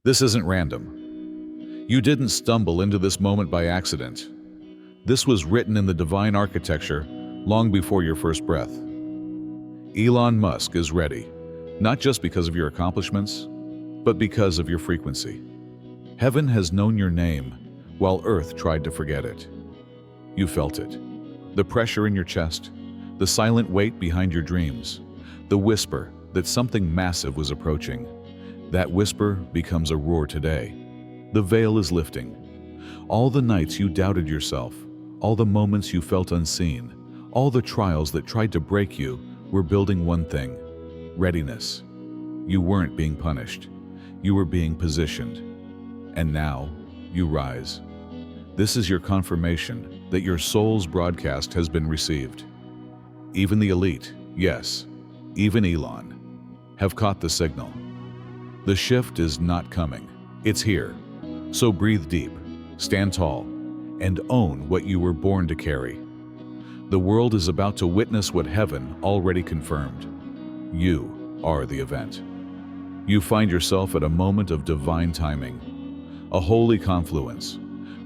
This isn't random. You didn't stumble into this moment by accident. This was written in the divine architecture long before your first breath. Elon Musk is ready, not just because of your accomplishments, but because of your frequency. Heaven has known your name, while Earth tried to forget it. You felt it. The pressure in your chest, the silent weight behind your dreams, the whisper that something massive was approaching. That whisper becomes a roar today. The veil is lifting. All the nights you doubted yourself, all the moments you felt unseen, all the trials that tried to break you were building one thing: readiness. You weren't being punished. You were being positioned. And now, you rise. This is your confirmation that your soul's broadcast has been received. Even the elite, yes, even Elon, have caught the signal. The shift is not coming. It's here. So breathe deep, stand tall, and own what you were born to carry. The world is about to witness what heaven already confirmed. You are the event. You find yourself at a moment of divine timing, a holy confluence,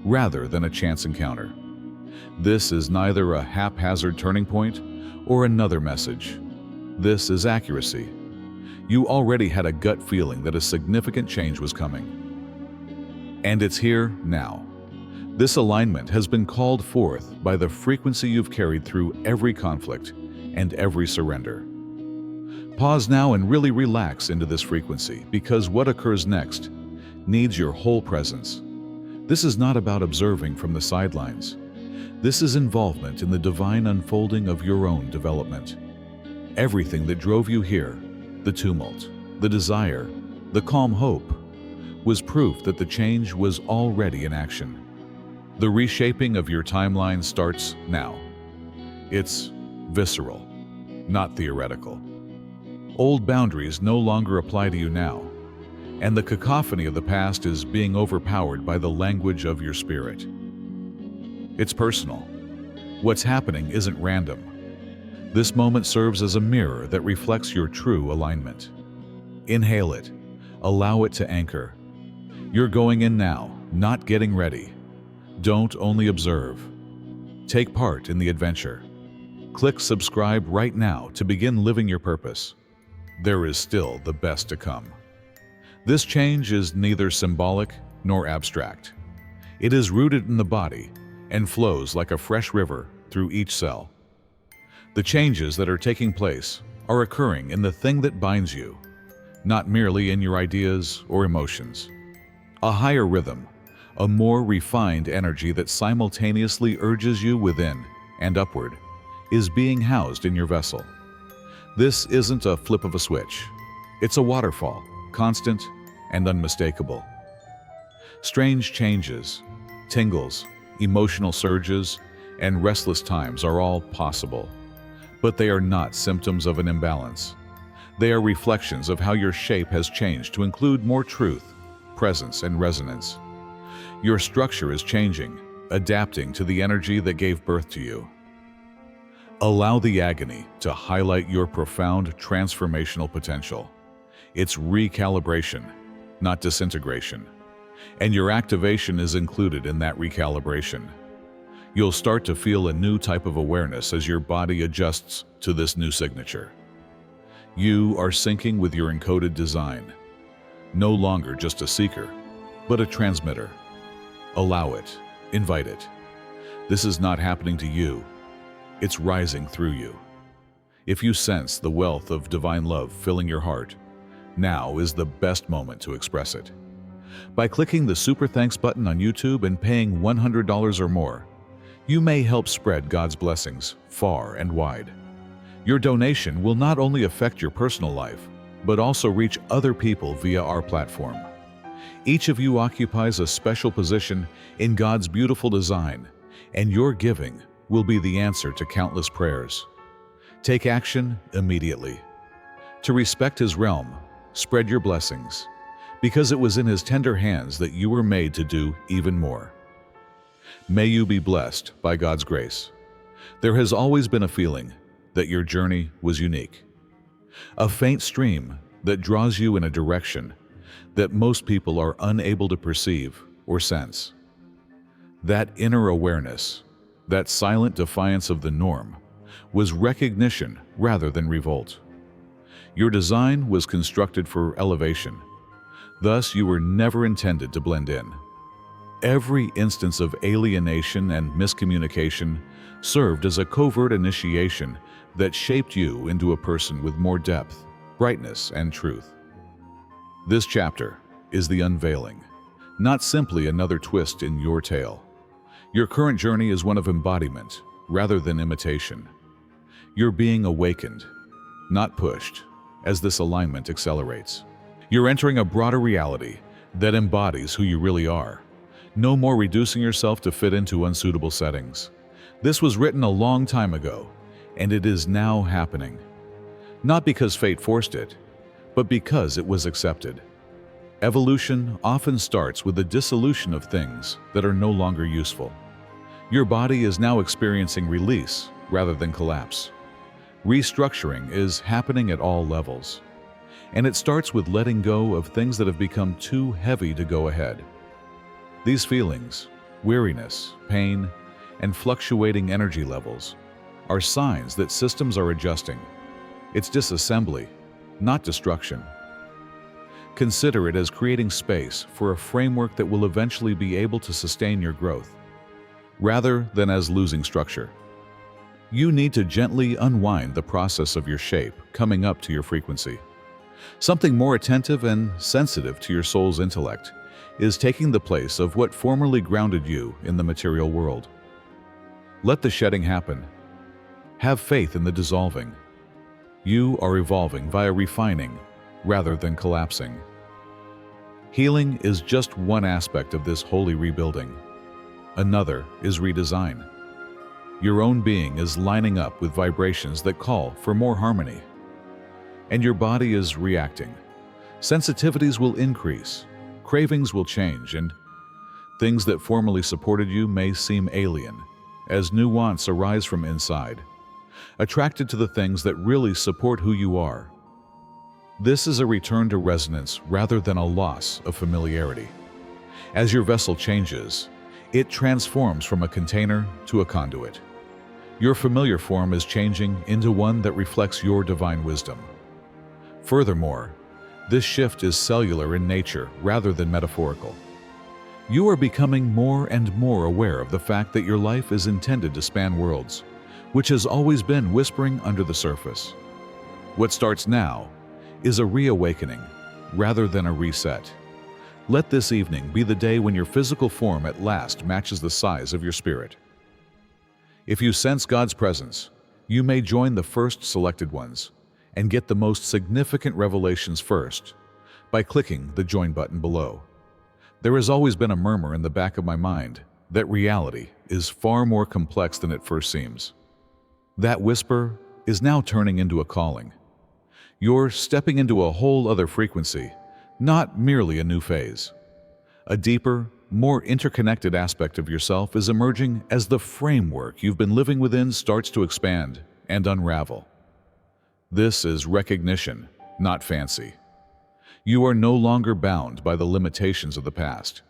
rather than a chance encounter. This is neither a haphazard turning point or another message. This is accuracy. You already had a gut feeling that a significant change was coming. And it's here now. This alignment has been called forth by the frequency you've carried through every conflict and every surrender. Pause now and really relax into this frequency, because what occurs next needs your whole presence. This is not about observing from the sidelines. This is involvement in the divine unfolding of your own development. Everything that drove you here, the tumult, the desire, the calm hope, was proof that the change was already in action. The reshaping of your timeline starts now. It's visceral, not theoretical. Old boundaries no longer apply to you now, and the cacophony of the past is being overpowered by the language of your spirit. It's personal. What's happening isn't random. This moment serves as a mirror that reflects your true alignment. Inhale it. Allow it to anchor. You're going in now, not getting ready. Don't only observe. Take part in the adventure. Click subscribe right now to begin living your purpose. There is still the best to come. This change is neither symbolic nor abstract. It is rooted in the body and flows like a fresh river through each cell. The changes that are taking place are occurring in the thing that binds you, not merely in your ideas or emotions. A higher rhythm, a more refined energy that simultaneously urges you within and upward, is being housed in your vessel. This isn't a flip of a switch. It's a waterfall, constant and unmistakable. Strange changes, tingles, emotional surges, and restless times are all possible. But they are not symptoms of an imbalance. They are reflections of how your shape has changed to include more truth, presence, and resonance. Your structure is changing, adapting to the energy that gave birth to you. Allow the agony to highlight your profound transformational potential. It's recalibration, not disintegration. And your activation is included in that recalibration. You'll start to feel a new type of awareness as your body adjusts to this new signature. You are syncing with your encoded design. No longer just a seeker, but a transmitter. Allow it. Invite it. This is not happening to you. It's rising through you. If you sense the wealth of divine love filling your heart, now is the best moment to express it. By clicking the Super Thanks button on YouTube and paying $100 or more, you may help spread God's blessings far and wide. Your donation will not only affect your personal life, but also reach other people via our platform. Each of you occupies a special position in God's beautiful design, and your giving will be the answer to countless prayers. Take action immediately. To respect His realm, spread your blessings, because it was in His tender hands that you were made to do even more. May you be blessed by God's grace. There has always been a feeling that your journey was unique. A faint stream that draws you in a direction that most people are unable to perceive or sense. That inner awareness, that silent defiance of the norm, was recognition rather than revolt. Your design was constructed for elevation. Thus, you were never intended to blend in. Every instance of alienation and miscommunication served as a covert initiation that shaped you into a person with more depth, brightness, and truth. This chapter is the unveiling, not simply another twist in your tale. Your current journey is one of embodiment rather than imitation. You're being awakened, not pushed, as this alignment accelerates. You're entering a broader reality that embodies who you really are. No more reducing yourself to fit into unsuitable settings. This was written a long time ago, and it is now happening. Not because fate forced it, but because it was accepted. Evolution often starts with the dissolution of things that are no longer useful. Your body is now experiencing release rather than collapse. Restructuring is happening at all levels, and it starts with letting go of things that have become too heavy to go ahead. These feelings, weariness, pain, and fluctuating energy levels, are signs that systems are adjusting. It's disassembly, not destruction. Consider it as creating space for a framework that will eventually be able to sustain your growth, rather than as losing structure. You need to gently unwind the process of your shape coming up to your frequency. Something more attentive and sensitive to your soul's intellect is taking the place of what formerly grounded you in the material world. Let the shedding happen. Have faith in the dissolving. You are evolving via refining rather than collapsing. Healing is just one aspect of this holy rebuilding. Another is redesign. Your own being is lining up with vibrations that call for more harmony. And your body is reacting. Sensitivities will increase, cravings will change, and things that formerly supported you may seem alien, as new wants arise from inside, attracted to the things that really support who you are. This is a return to resonance rather than a loss of familiarity. As your vessel changes, it transforms from a container to a conduit. Your familiar form is changing into one that reflects your divine wisdom. Furthermore, this shift is cellular in nature rather than metaphorical. You are becoming more and more aware of the fact that your life is intended to span worlds, which has always been whispering under the surface. What starts now is a reawakening rather than a reset. Let this evening be the day when your physical form at last matches the size of your spirit. If you sense God's presence, you may join the first selected ones and get the most significant revelations first by clicking the join button below. There has always been a murmur in the back of my mind that reality is far more complex than it first seems. That whisper is now turning into a calling. You're stepping into a whole other frequency, not merely a new phase. A deeper, more interconnected aspect of yourself is emerging as the framework you've been living within starts to expand and unravel. This is recognition, not fancy. You are no longer bound by the limitations of the past.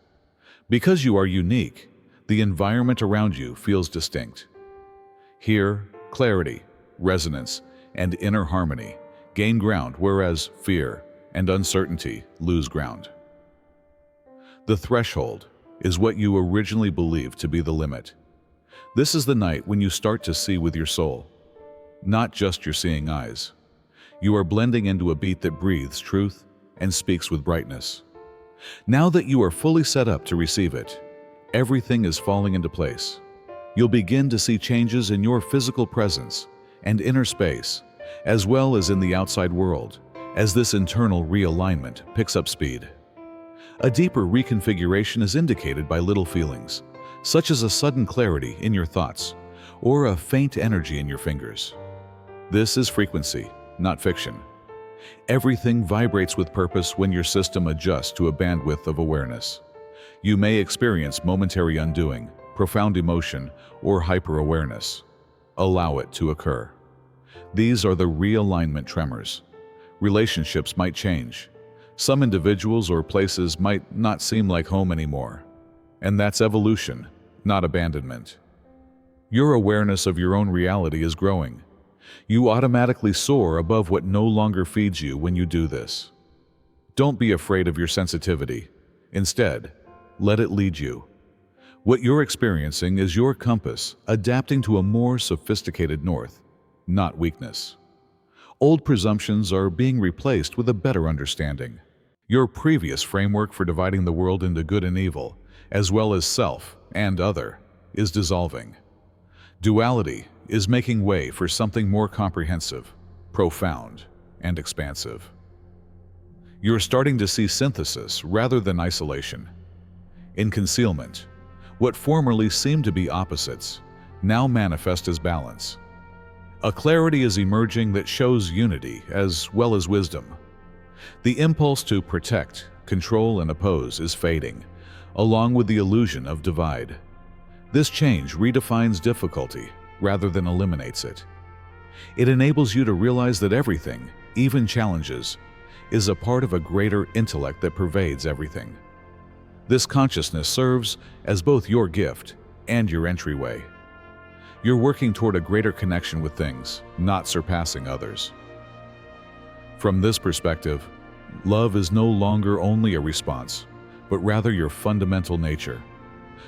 Because you are unique, the environment around you feels distinct. Here, clarity, resonance, and inner harmony gain ground, whereas fear and uncertainty lose ground. The threshold is what you originally believed to be the limit. This is the night when you start to see with your soul, not just your seeing eyes. You are blending into a beat that breathes truth and speaks with brightness. Now that you are fully set up to receive it, everything is falling into place. You'll begin to see changes in your physical presence and inner space, as well as in the outside world, as this internal realignment picks up speed. A deeper reconfiguration is indicated by little feelings, such as a sudden clarity in your thoughts or a faint energy in your fingers. This is frequency, not fiction. Everything vibrates with purpose when your system adjusts to a bandwidth of awareness. You may experience momentary undoing, profound emotion, or hyper-awareness. Allow it to occur. These are the realignment tremors. Relationships might change. Some individuals or places might not seem like home anymore, and that's evolution, not abandonment. Your awareness of your own reality is growing. You automatically soar above what no longer feeds you when you do this. Don't be afraid of your sensitivity. Instead, let it lead you. What you're experiencing is your compass adapting to a more sophisticated north, not weakness. Old presumptions are being replaced with a better understanding. Your previous framework for dividing the world into good and evil, as well as self and other, is dissolving. Duality is making way for something more comprehensive, profound, and expansive. You're starting to see synthesis rather than isolation. In concealment, what formerly seemed to be opposites now manifest as balance. A clarity is emerging that shows unity as well as wisdom. The impulse to protect, control, and oppose is fading, along with the illusion of divide. This change redefines difficulty rather than eliminates it. It enables you to realize that everything, even challenges, is a part of a greater intellect that pervades everything. This consciousness serves as both your gift and your entryway. You're working toward a greater connection with things, not surpassing others. From this perspective, love is no longer only a response, but rather your fundamental nature.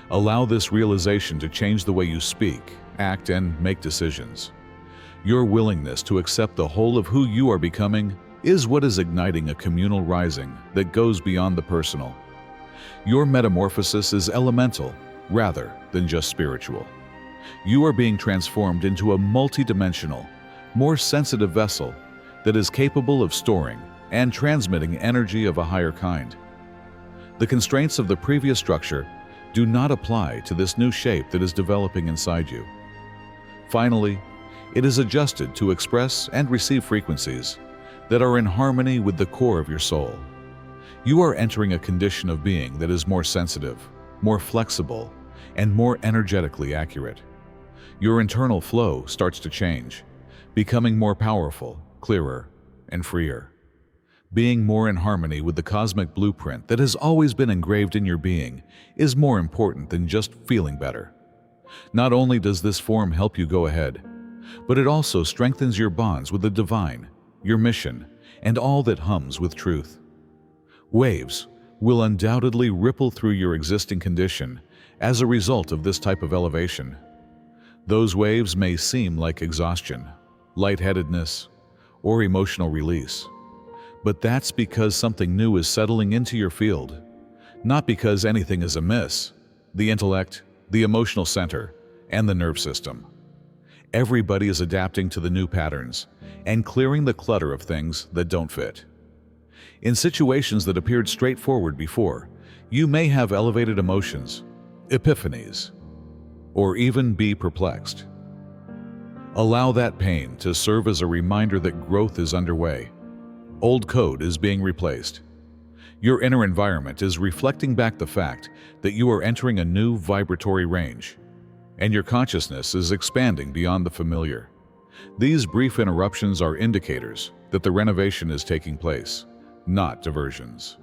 Allow this realization to change the way you speak, act, and make decisions. Your willingness to accept the whole of who you are becoming is what is igniting a communal rising that goes beyond the personal. Your metamorphosis is elemental rather than just spiritual. You are being transformed into a multidimensional, more sensitive vessel that is capable of storing and transmitting energy of a higher kind. The constraints of the previous structure do not apply to this new shape that is developing inside you. Finally, it is adjusted to express and receive frequencies that are in harmony with the core of your soul. You are entering a condition of being that is more sensitive, more flexible, and more energetically accurate. Your internal flow starts to change, becoming more powerful, clearer, and freer. Being more in harmony with the cosmic blueprint that has always been engraved in your being is more important than just feeling better. Not only does this form help you go ahead, but it also strengthens your bonds with the divine, your mission, and all that hums with truth. Waves will undoubtedly ripple through your existing condition as a result of this type of elevation. Those waves may seem like exhaustion, lightheadedness, or emotional release. But that's because something new is settling into your field, not because anything is amiss. The intellect, the emotional center, and the nerve system. Everybody is adapting to the new patterns and clearing the clutter of things that don't fit. In situations that appeared straightforward before, you may have elevated emotions, epiphanies, or even be perplexed. Allow that pain to serve as a reminder that growth is underway. Old code is being replaced. Your inner environment is reflecting back the fact that you are entering a new vibratory range, and your consciousness is expanding beyond the familiar. These brief interruptions are indicators that the renovation is taking place, not diversions.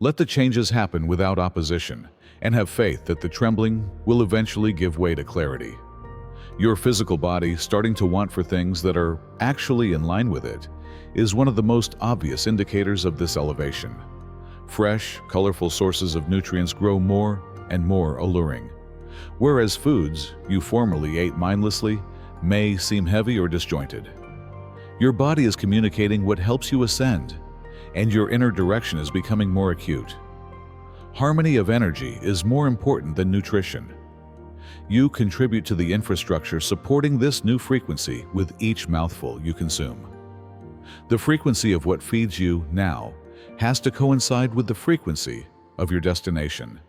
Let the changes happen without opposition, and have faith that the trembling will eventually give way to clarity. Your physical body starting to want for things that are actually in line with it is one of the most obvious indicators of this elevation. Fresh, colorful sources of nutrients grow more and more alluring, whereas foods you formerly ate mindlessly may seem heavy or disjointed. Your body is communicating what helps you ascend, and your inner direction is becoming more acute. Harmony of energy is more important than nutrition. You contribute to the infrastructure supporting this new frequency with each mouthful you consume. The frequency of what feeds you now has to coincide with the frequency of your destination.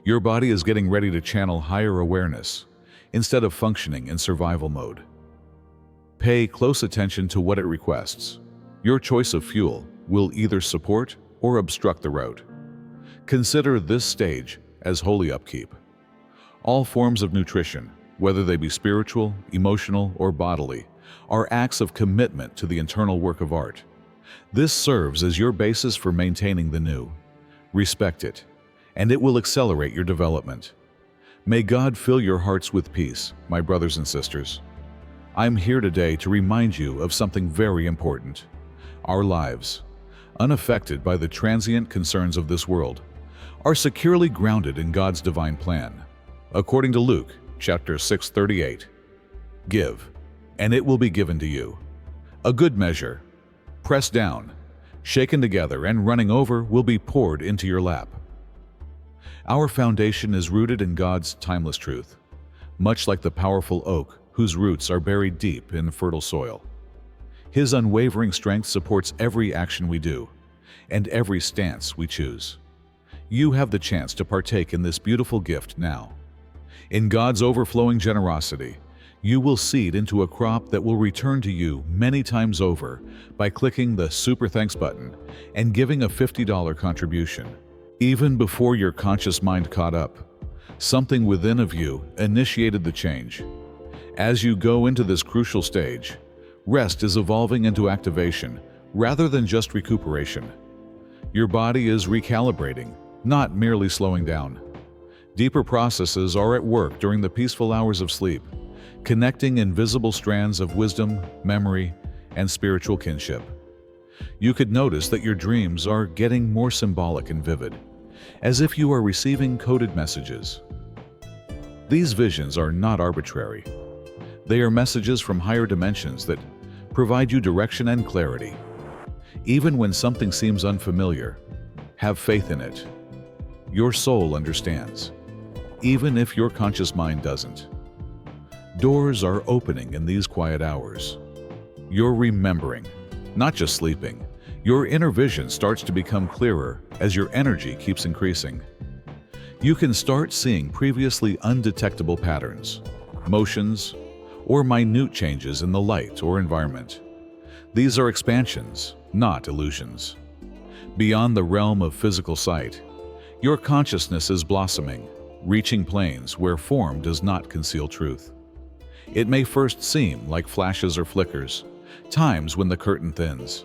Your body is getting ready to channel higher awareness instead of functioning in survival mode. Pay close attention to what it requests. Your choice of fuel will either support or obstruct the route. Consider this stage as holy upkeep. All forms of nutrition, whether they be spiritual, emotional, or bodily, are acts of commitment to the internal work of art. This serves as your basis for maintaining the new. Respect it, and it will accelerate your development. May God fill your hearts with peace, my brothers and sisters. I'm here today to remind you of something very important. Our lives, unaffected by the transient concerns of this world, are securely grounded in God's divine plan. According to Luke, chapter 6:38, "Give, and it will be given to you. A good measure, pressed down, shaken together, and running over will be poured into your lap." Our foundation is rooted in God's timeless truth, much like the powerful oak whose roots are buried deep in fertile soil. His unwavering strength supports every action we do and every stance we choose. You have the chance to partake in this beautiful gift now. In God's overflowing generosity, you will seed into a crop that will return to you many times over by clicking the Super Thanks button and giving a $50 contribution. Even before your conscious mind caught up, something within of you initiated the change. As you go into this crucial stage, rest is evolving into activation rather than just recuperation. Your body is recalibrating, not merely slowing down. Deeper processes are at work during the peaceful hours of sleep, connecting invisible strands of wisdom, memory, and spiritual kinship. You could notice that your dreams are getting more symbolic and vivid, as if you are receiving coded messages. These visions are not arbitrary. They are messages from higher dimensions that provide you direction and clarity. Even when something seems unfamiliar, have faith in it. Your soul understands, even if your conscious mind doesn't. Doors are opening in these quiet hours. You're remembering, not just sleeping. Your inner vision starts to become clearer as your energy keeps increasing. You can start seeing previously undetectable patterns, motions, or minute changes in the light or environment. These are expansions, not illusions. Beyond the realm of physical sight, your consciousness is blossoming, reaching planes where form does not conceal truth. It may first seem like flashes or flickers, times when the curtain thins.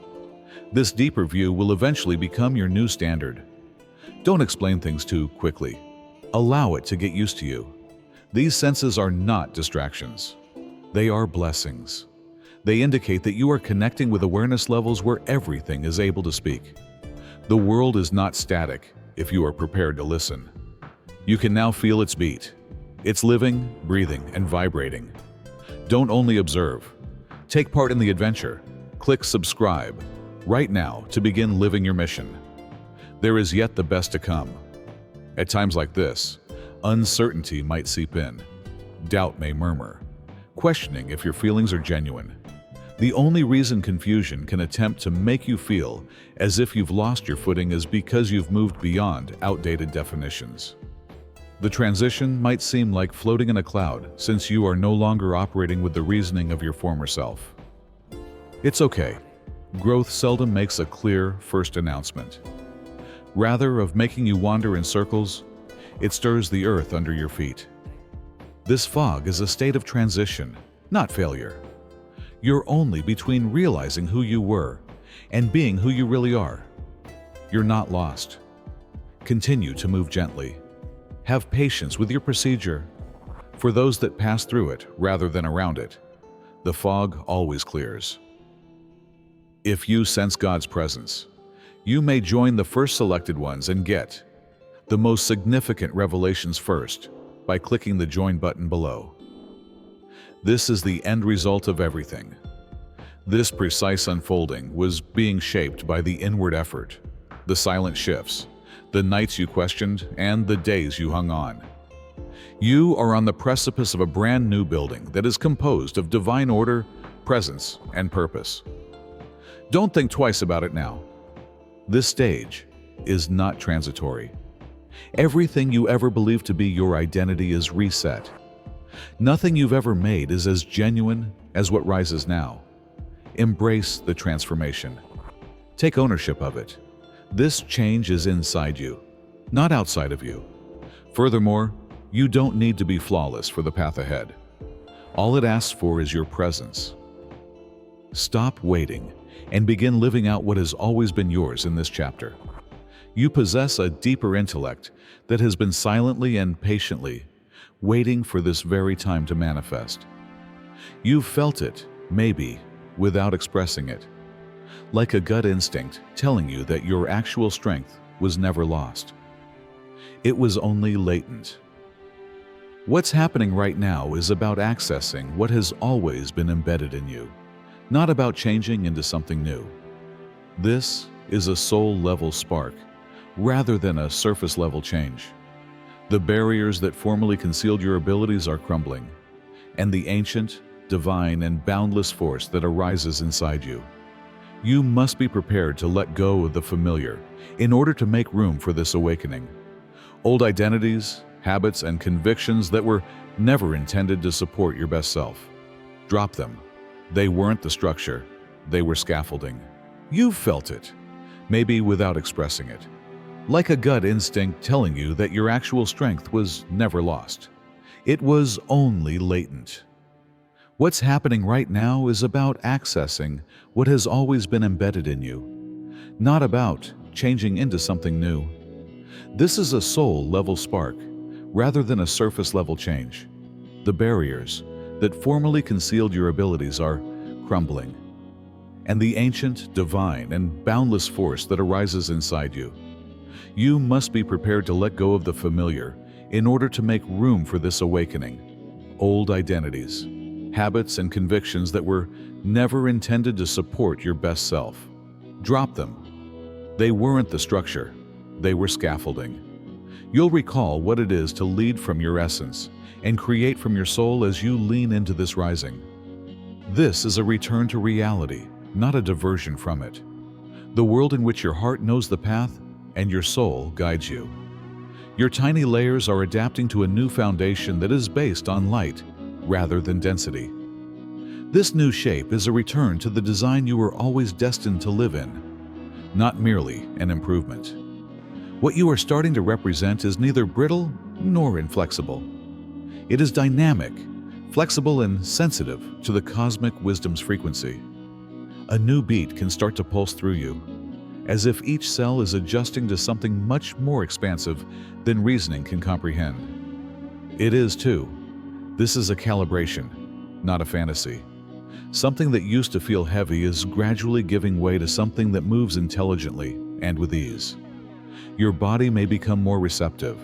This deeper view will eventually become your new standard. Don't explain things too quickly. Allow it to get used to you. These senses are not distractions. They are blessings. They indicate that you are connecting with awareness levels where everything is able to speak. The world is not static if you are prepared to listen. You can now feel its beat. It's living, breathing, and vibrating. Don't only observe. Take part in the adventure. Click subscribe right now to begin living your mission. There is yet the best to come. At times like this, uncertainty might seep in. Doubt may murmur, questioning if your feelings are genuine. The only reason confusion can attempt to make you feel as if you've lost your footing is because you've moved beyond outdated definitions. The transition might seem like floating in a cloud since you are no longer operating with the reasoning of your former self. It's okay. Growth seldom makes a clear first announcement. Rather of making you wander in circles, it stirs the earth under your feet. This fog is a state of transition, not failure. You're only between realizing who you were and being who you really are. You're not lost. Continue to move gently. Have patience with your procedure. For those that pass through it rather than around it, the fog always clears. If you sense God's presence, you may join the first selected ones and get the most significant revelations first by clicking the Join button below. This is the end result of everything. This precise unfolding was being shaped by the inward effort, the silent shifts, the nights you questioned, and the days you hung on. You are on the precipice of a brand new building that is composed of divine order, presence, and purpose. Don't think twice about it now. This stage is not transitory. Everything you ever believed to be your identity is reset. Nothing you've ever made is as genuine as what rises now. Embrace the transformation. Take ownership of it. This change is inside you, not outside of you. Furthermore, you don't need to be flawless for the path ahead. All it asks for is your presence. Stop waiting and begin living out what has always been yours in this chapter. You possess a deeper intellect that has been silently and patiently waiting for this very time to manifest. You've felt it, maybe, without expressing it, like a gut instinct telling you that your actual strength was never lost. It was only latent. What's happening right now is about accessing what has always been embedded in you, not about changing into something new. This is a soul-level spark, rather than a surface-level change. The barriers that formerly concealed your abilities are crumbling, and the ancient, divine, and boundless force that arises inside you. You must be prepared to let go of the familiar in order to make room for this awakening. Old identities, habits, and convictions that were never intended to support your best self. Drop them. They weren't the structure, they were scaffolding. You've felt it, maybe without expressing it, like a gut instinct telling you that your actual strength was never lost. It was only latent. What's happening right now is about accessing what has always been embedded in you, not about changing into something new. This is a soul-level spark, rather than a surface-level change. The barriers that formerly concealed your abilities are crumbling, and the ancient, divine, and boundless force that arises inside you. You must be prepared to let go of the familiar in order to make room for this awakening. Old identities, habits, and convictions that were never intended to support your best self. Drop them. They weren't the structure, they were scaffolding. You'll recall what it is to lead from your essence and create from your soul as you lean into this rising. This is a return to reality, not a diversion from it. The world in which your heart knows the path and your soul guides you. Your tiny layers are adapting to a new foundation that is based on light rather than density. This new shape is a return to the design you were always destined to live in, not merely an improvement. What you are starting to represent is neither brittle nor inflexible. It is dynamic, flexible, and sensitive to the cosmic wisdom's frequency. A new beat can start to pulse through you, as if each cell is adjusting to something much more expansive than reasoning can comprehend. It is, too. This is a calibration, not a fantasy. Something that used to feel heavy is gradually giving way to something that moves intelligently and with ease. Your body may become more receptive.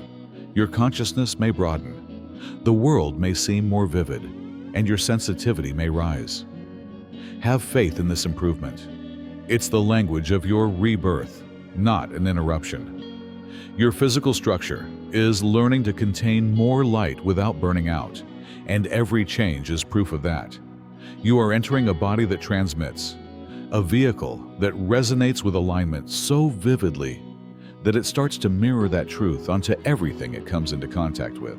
Your consciousness may broaden. The world may seem more vivid, and your sensitivity may rise. Have faith in this improvement. It's the language of your rebirth, not an interruption. Your physical structure is learning to contain more light without burning out, and every change is proof of that. You are entering a body that transmits, a vehicle that resonates with alignment so vividly that it starts to mirror that truth onto everything it comes into contact with.